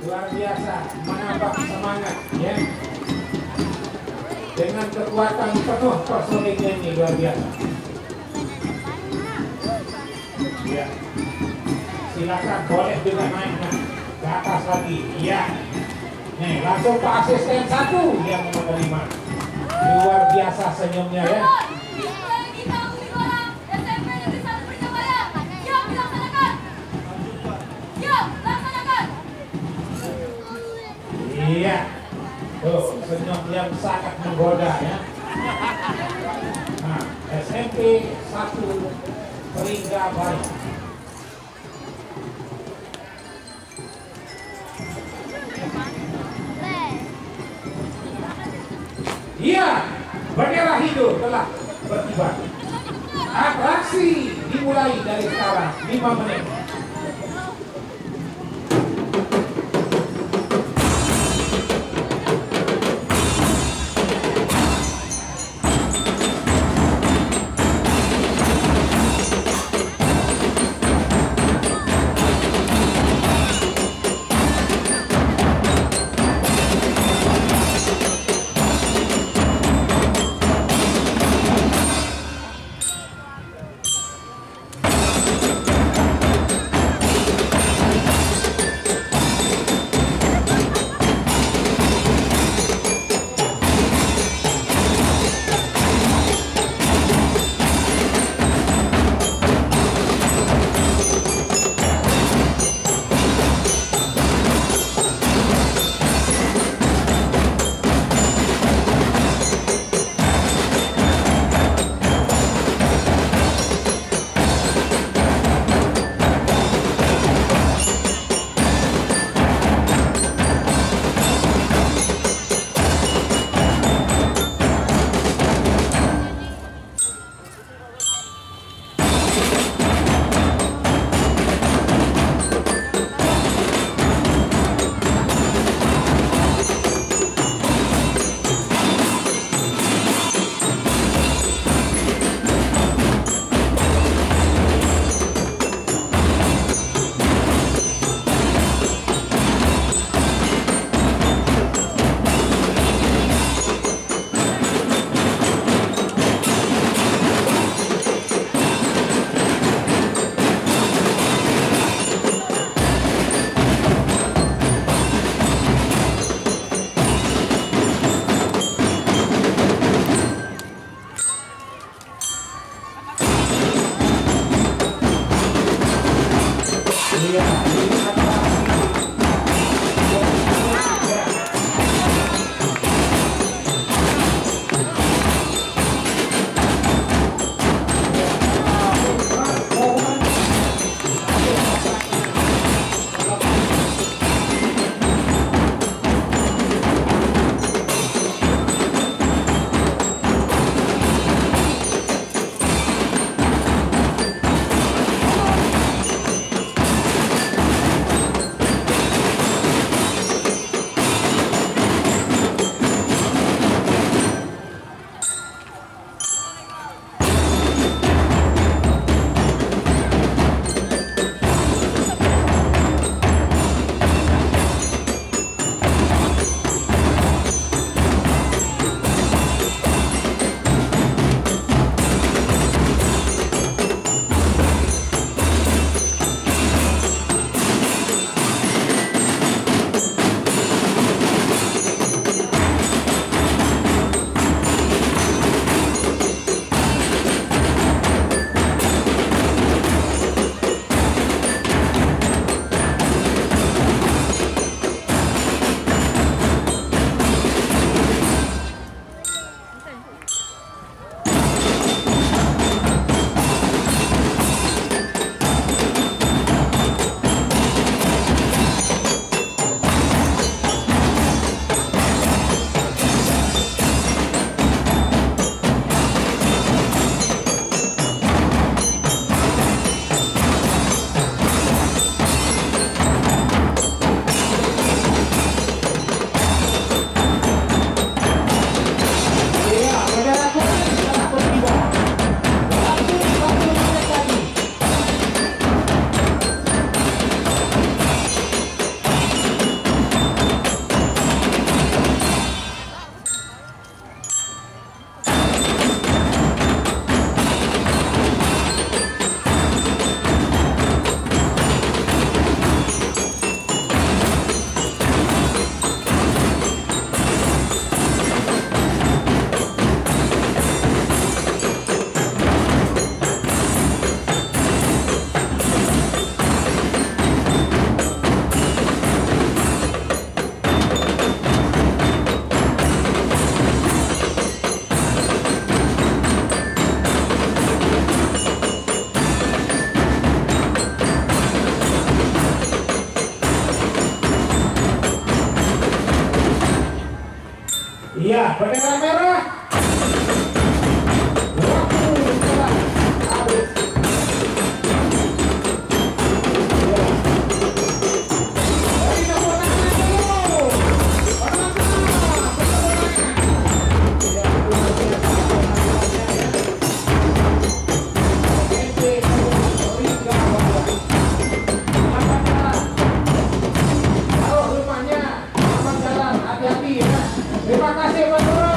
luar biasa, menambah semangat ya. Dengan kekuatan penuh personilnya ini luar biasa. Ya. Silakan boleh juga naik ke atas lagi. Iya. Nih, langsung ke asisten 1 yang menerima. Luar biasa senyumnya ya. Iya. Tuh, senyum yang sangat menggoda ya. Nah, SMP 1 Pringgabaya. Iya, bendera hijau telah berkibar. Atraksi dimulai dari sekarang 5 menit. Ya, bendera merah. Waktu telah habis. Ya. Dari nomor tangan dulu. Pertama, ya, luar biasa penampilannya ya. Taruh rumahnya, aman jalan, hati-hati ya. Terima kasih, Pak.